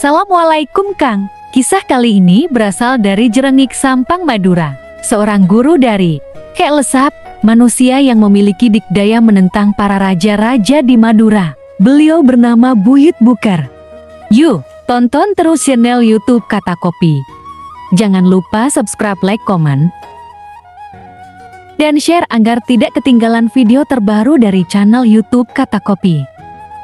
Assalamualaikum Kang. Kisah kali ini berasal dari Jerengik Sampang, Madura. Seorang guru dari Kek Lesap, manusia yang memiliki dikdaya menentang para raja-raja di Madura. Beliau bernama Buyut Buker. Yuk, tonton terus channel YouTube Kata Kopi. Jangan lupa subscribe, like, komen, dan share agar tidak ketinggalan video terbaru dari channel YouTube Kata Kopi.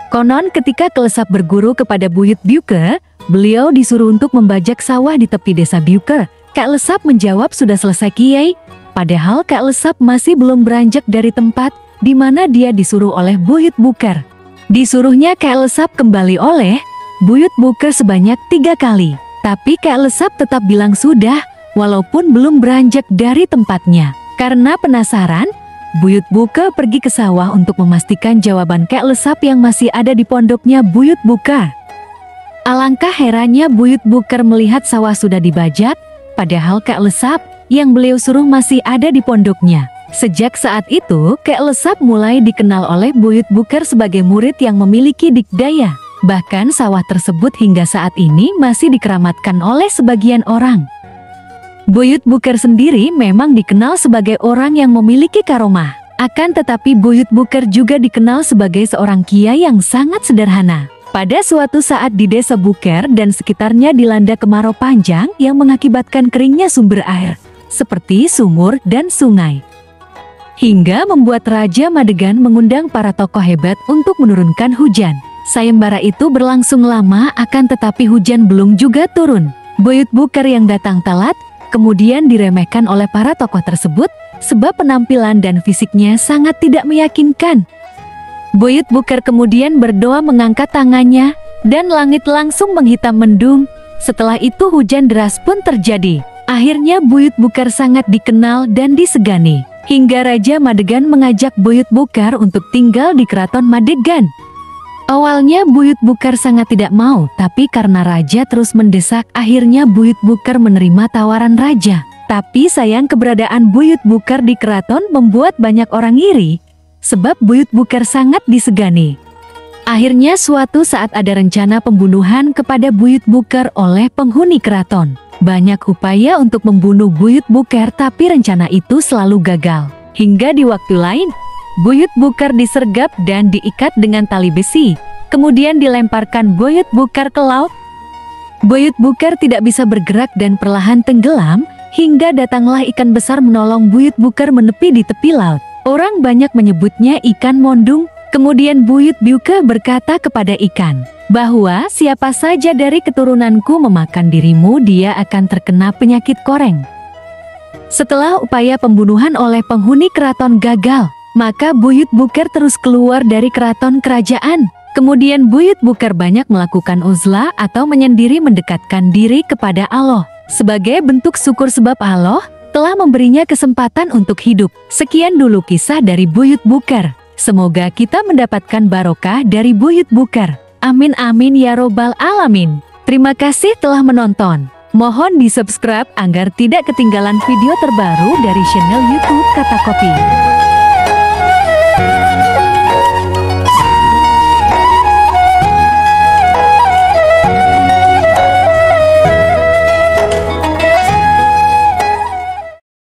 Konon ketika Kelesap berguru kepada Buyut Buker, beliau disuruh untuk membajak sawah di tepi desa Buker. Kak Lesap menjawab sudah selesai Kiai, padahal Kak Lesap masih belum beranjak dari tempat di mana dia disuruh oleh Buyut Buker. Disuruhnya Kak Lesap kembali oleh Buyut Buker sebanyak 3 kali, tapi Kak Lesap tetap bilang sudah, walaupun belum beranjak dari tempatnya. Karena penasaran, Buyut Buker pergi ke sawah untuk memastikan jawaban Kek Lesap yang masih ada di pondoknya Buyut Buker. Alangkah herannya Buyut Buker melihat sawah sudah dibajak, padahal Kek Lesap yang beliau suruh masih ada di pondoknya. Sejak saat itu, Kek Lesap mulai dikenal oleh Buyut Buker sebagai murid yang memiliki dikdaya. Bahkan sawah tersebut hingga saat ini masih dikeramatkan oleh sebagian orang. Buyut Buker sendiri memang dikenal sebagai orang yang memiliki karomah. Akan tetapi Buyut Buker juga dikenal sebagai seorang kiai yang sangat sederhana. Pada suatu saat di desa Buker dan sekitarnya dilanda kemarau panjang yang mengakibatkan keringnya sumber air, seperti sumur dan sungai. Hingga membuat Raja Madegan mengundang para tokoh hebat untuk menurunkan hujan. Sayembara itu berlangsung lama akan tetapi hujan belum juga turun. Buyut Buker yang datang telat kemudian diremehkan oleh para tokoh tersebut sebab penampilan dan fisiknya sangat tidak meyakinkan. Buyut Buker kemudian berdoa mengangkat tangannya dan langit langsung menghitam mendung. Setelah itu hujan deras pun terjadi. Akhirnya Buyut Buker sangat dikenal dan disegani. Hingga Raja Madegan mengajak Buyut Buker untuk tinggal di Keraton Madegan. Awalnya Buyut Buker sangat tidak mau, tapi karena raja terus mendesak, akhirnya Buyut Buker menerima tawaran raja. Tapi sayang keberadaan Buyut Buker di keraton membuat banyak orang iri, sebab Buyut Buker sangat disegani. Akhirnya suatu saat ada rencana pembunuhan kepada Buyut Buker oleh penghuni keraton. Banyak upaya untuk membunuh Buyut Buker, tapi rencana itu selalu gagal. Hingga di waktu lain, Buyut Buker disergap dan diikat dengan tali besi, kemudian dilemparkan Buyut Buker ke laut. Buyut Buker tidak bisa bergerak dan perlahan tenggelam, hingga datanglah ikan besar menolong Buyut Buker menepi di tepi laut. Orang banyak menyebutnya ikan mondung. Kemudian Buyut Buker berkata kepada ikan, bahwa siapa saja dari keturunanku memakan dirimu, dia akan terkena penyakit koreng. Setelah upaya pembunuhan oleh penghuni keraton gagal, maka Buyut Buker terus keluar dari keraton kerajaan. Kemudian Buyut Buker banyak melakukan uzlah atau menyendiri mendekatkan diri kepada Allah. Sebagai bentuk syukur sebab Allah telah memberinya kesempatan untuk hidup. Sekian dulu kisah dari Buyut Buker. Semoga kita mendapatkan barokah dari Buyut Buker. Amin amin ya robbal alamin. Terima kasih telah menonton. Mohon di subscribe agar tidak ketinggalan video terbaru dari channel YouTube Kata Kopi.